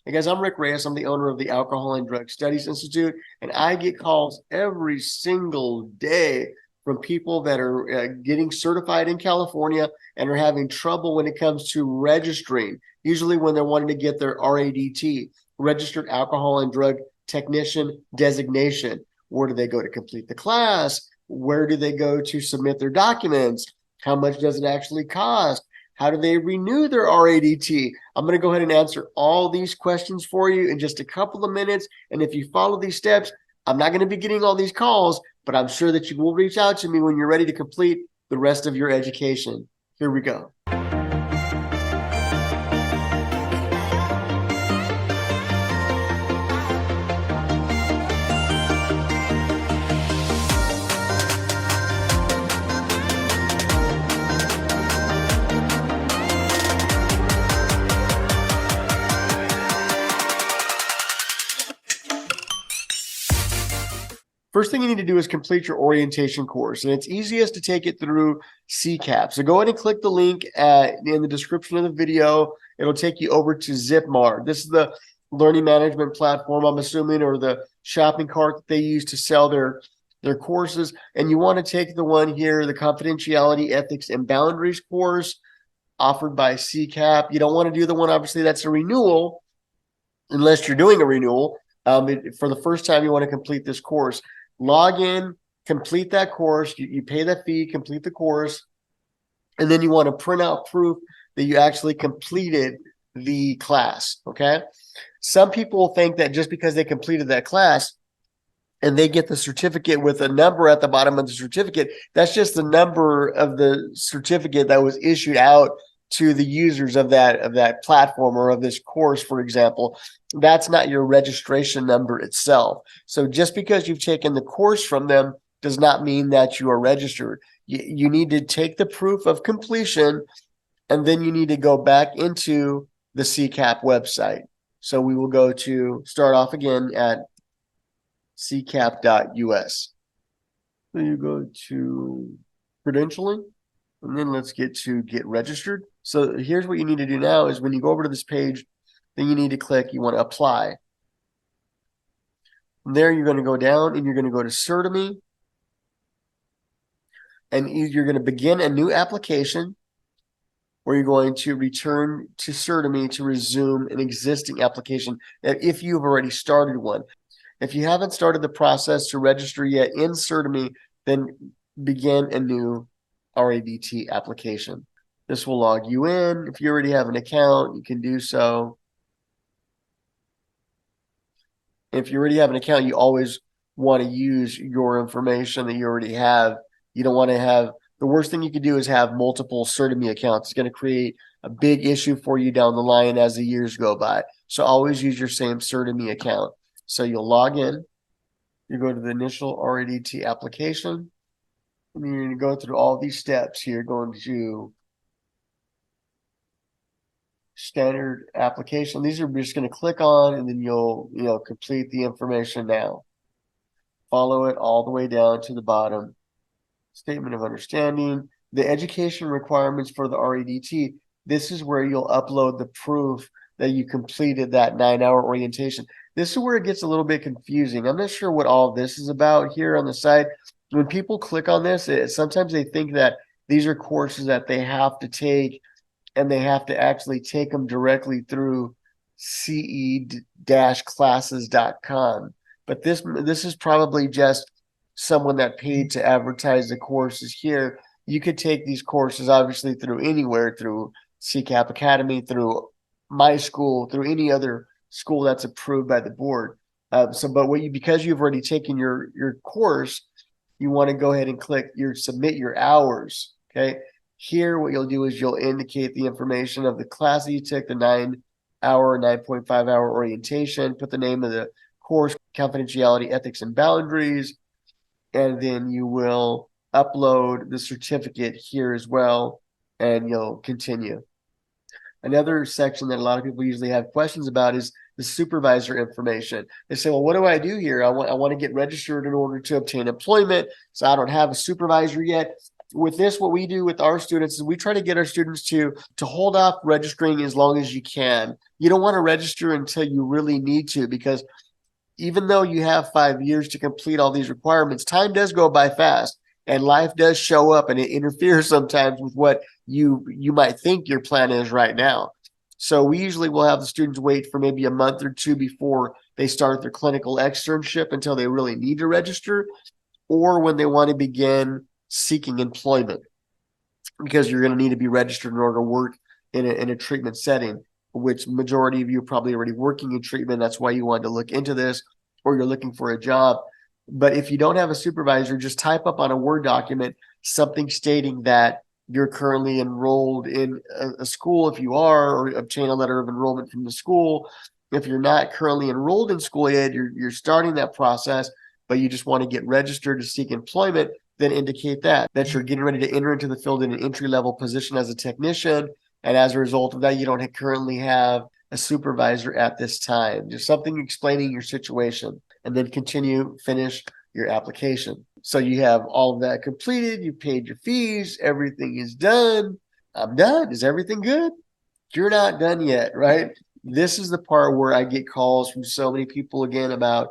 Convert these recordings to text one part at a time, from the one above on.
Hey guys, I'm Rick Reyes. I'm the owner of the Alcohol and Drug Studies Institute, and I get calls every single day from people that are getting certified in California and are having trouble when it comes to registering, usually when they're wanting to get their RADT, Registered Alcohol and Drug Technician designation. Where do they go to complete the class? Where do they go to submit their documents? How much does it actually cost? How do they renew their RADT? I'm going to go ahead and answer all these questions for you in just a couple of minutes. And if you follow these steps, I'm not going to be getting all these calls, but I'm sure that you will reach out to me when you're ready to complete the rest of your education. Here we go. First thing you need to do is complete your orientation course, and it's easiest to take it through CCAPP. So go ahead and click the link in the description of the video. It'll take you over to Zipmart. This is the learning management platform, I'm assuming, or the shopping cart that they use to sell their courses. And you want to take the one here, the Confidentiality, Ethics, and Boundaries course offered by CCAPP. You don't want to do the one, obviously, that's a renewal, unless you're doing a renewal. For the first time, you want to complete this course. Log in, complete that course, you pay that fee, complete the course, and then you want to print out proof that you actually completed the class, okay? Some people think that just because they completed that class and they get the certificate with a number at the bottom of the certificate, that's just the number of the certificate that was issued out to the users of that platform or of this course, for example. That's not your registration number itself. So just because you've taken the course from them does not mean that you are registered. You need to take the proof of completion, and then you need to go back into the CCAPP website. So we will go to start off again at CCAPP.us. So you go to credentialing, and then let's get to get registered. So here's what you need to do now is when you go over to this page, then you need to click, you want to apply. From there, you're going to go down and you're going to go to Certimi. And you're going to begin a new application, or you're going to return to Certimi to resume an existing application if you've already started one. If you haven't started the process to register yet in Certimi, then begin a new RADT application. This will log you in. If you already have an account, you can do so. If you already have an account, you always want to use your information that you already have. You don't want to have, the worst thing you could do is have multiple Certimi accounts. It's going to create a big issue for you down the line as the years go by. So always use your same Certimi account. So you'll log in, you go to the initial RADT application, and you're going to go through all these steps here, going to standard application. These are just going to click on, and then you'll complete the information now. Follow it all the way down to the bottom. Statement of understanding, the education requirements for the RADT. This is where you'll upload the proof that you completed that 9-hour orientation. This is where it gets a little bit confusing. I'm not sure what all this is about here on the side. When people click on this, sometimes they think that these are courses that they have to take, and they have to actually take them directly through ce-classes.com. But this is probably just someone that paid to advertise the courses here. You could take these courses obviously through anywhere, through CCAPP Academy, through my school, through any other school that's approved by the board. Because you've already taken your course, you want to go ahead and click submit your hours. Okay. Here, what you'll do is you'll indicate the information of the class that you took, the 9-hour, 9.5-hour orientation, put the name of the course, Confidentiality, Ethics, and Boundaries, and then you will upload the certificate here as well, and you'll continue. Another section that a lot of people usually have questions about is the supervisor information. They say, well, what do I do here? I want to get registered in order to obtain employment, so I don't have a supervisor yet. with this, what we do with our students is we try to get our students to hold off registering as long as you can. You don't want to register until you really need to, because even though you have 5 years to complete all these requirements, time does go by fast, and life does show up, and it interferes sometimes with what you might think your plan is right now. So we usually will have the students wait for maybe a month or two before they start their clinical externship until they really need to register, or when they want to begin seeking employment, because you're going to need to be registered in order to work in a treatment setting, which majority of you are probably already working in treatment. That's why you wanted to look into this, or you're looking for a job. But if you don't have a supervisor, just type up on a Word document something stating that you're currently enrolled in a school if you are, or obtain a letter of enrollment from the school. If you're not currently enrolled in school yet, you're starting that process, but you just want to get registered to seek employment, then indicate that you're getting ready to enter into the field in an entry-level position as a technician. And as a result of that, you don't currently have a supervisor at this time. Just something explaining your situation, and then finish your application. So you have all of that completed, you paid your fees, everything is done. I'm done. Is everything good? You're not done yet, right? This is the part where I get calls from so many people again about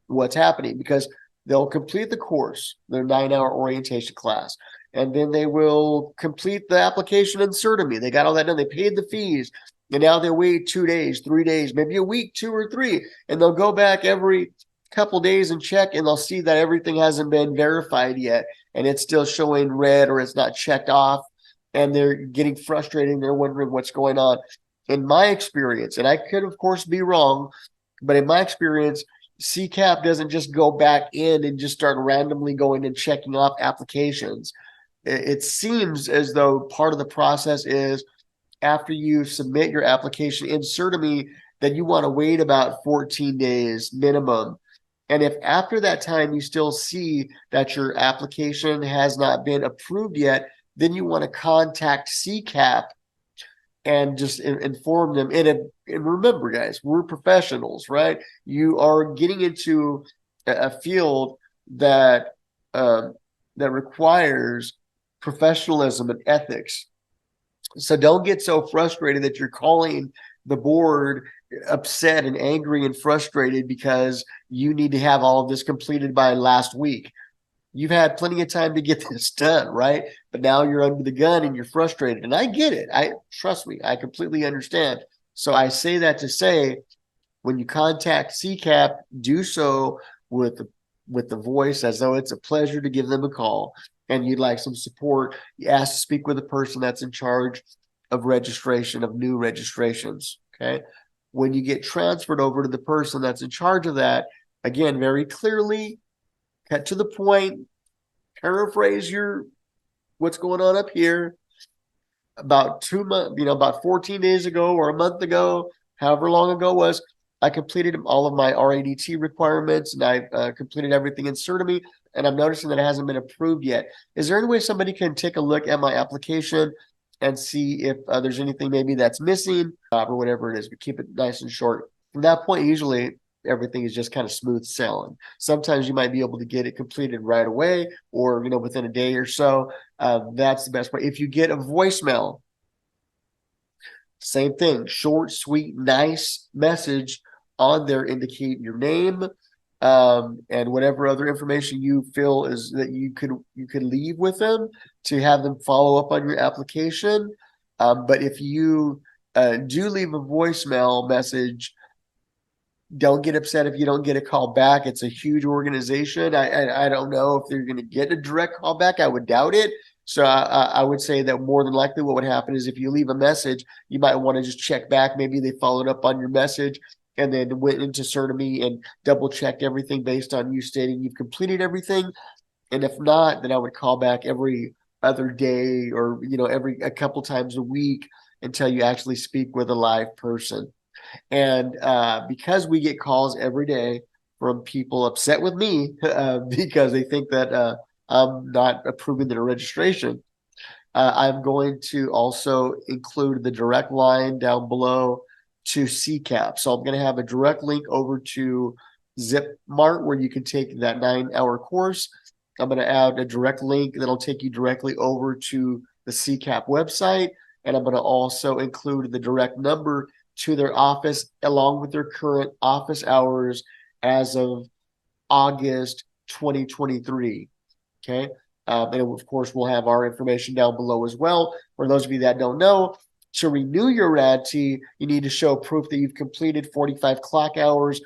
what's happening, because they'll complete the course, their 9-hour orientation class, and then they will complete the application in CertiMe. They got all that done. They paid the fees, and now they wait 2 days, 3 days, maybe a week, 2 or 3, and they'll go back every couple days and check, and they'll see that everything hasn't been verified yet, and it's still showing red, or it's not checked off, and they're getting frustrated, and they're wondering what's going on. In my experience, and I could of course be wrong, but in my experience, CCAPP doesn't just go back in and just start randomly going and checking off applications. It seems as though part of the process is, after you submit your application in CertiMe, that you want to wait about 14 days minimum. And if after that time you still see that your application has not been approved yet, then you want to contact CCAPP and just inform them. And remember, guys, we're professionals, right? You are getting into a field that requires professionalism and ethics. So don't get so frustrated that you're calling the board upset and angry and frustrated because you need to have all of this completed by last week. You've had plenty of time to get this done, right? But now you're under the gun and you're frustrated. And I get it. Trust me, I completely understand. So I say that to say, when you contact CCAPP, do so with the voice as though it's a pleasure to give them a call and you'd like some support. You ask to speak with a person that's in charge of registration, of new registrations, okay? When you get transferred over to the person that's in charge of that, again, very clearly, cut to the point, paraphrase what's going on up here. About 2 months, about 14 days ago or a month ago, however long ago it was, I completed all of my RADT requirements, and I completed everything in CertiMe, and I'm noticing that it hasn't been approved yet. Is there any way somebody can take a look at my application and see if there's anything maybe that's missing or whatever it is? But keep it nice and short. From that point, usually everything is just kind of smooth sailing. Sometimes you might be able to get it completed right away, or within a day or so. That's the best way. If you get a voicemail, same thing, short, sweet, nice message on there, indicate your name and whatever other information you feel is that you could leave with them to have them follow up on your application. But if you do leave a voicemail message, don't get upset if you don't get a call back. It's a huge organization. I don't know if they're going to get a direct call back. I would doubt it. So I would say that more than likely what would happen is, if you leave a message, you might want to just check back. Maybe they followed up on your message and then went into CertiMe and double checked everything based on you stating you've completed everything. And if not, then I would call back every other day, or a couple times a week, until you actually speak with a live person. And because we get calls every day from people upset with me because they think that I'm not approving their registration, I'm going to also include the direct line down below to CCAPP. So I'm going to have a direct link over to ZipMart where you can take that 9-hour course. I'm going to add a direct link that'll take you directly over to the CCAPP website. And I'm going to also include the direct number to their office along with their current office hours as of August 2023. Okay. And of course, we'll have our information down below as well. For those of you that don't know, to renew your RADT, you need to show proof that you've completed 45 clock hours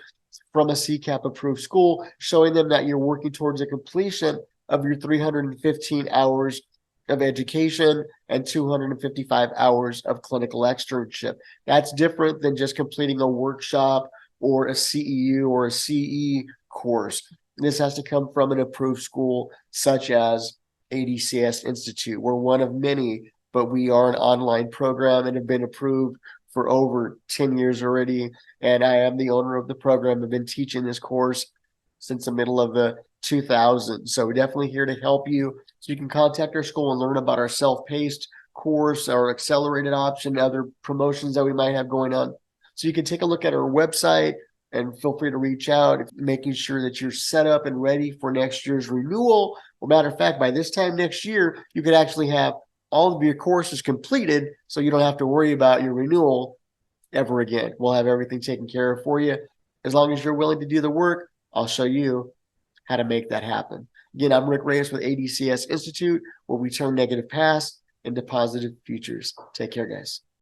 from a CCAPP approved school, showing them that you're working towards a completion of your 315 hours of education and 255 hours of clinical externship. That's different than just completing a workshop or a CEU or a CE course. This has to come from an approved school such as ADCS Institute. We're one of many, but we are an online program and have been approved for over 10 years already. And I am the owner of the program. I've been teaching this course since the middle of the 2000s. So we're definitely here to help you. So you can contact our school and learn about our self-paced course, our accelerated option, other promotions that we might have going on. So you can take a look at our website and feel free to reach out, making sure that you're set up and ready for next year's renewal. Well, matter of fact, by this time next year, you could actually have all of your courses completed, so you don't have to worry about your renewal ever again. We'll have everything taken care of for you. As long as you're willing to do the work, I'll show you how to make that happen. Again, I'm Rick Reyes with ADCS Institute, where we turn negative past into positive futures. Take care, guys.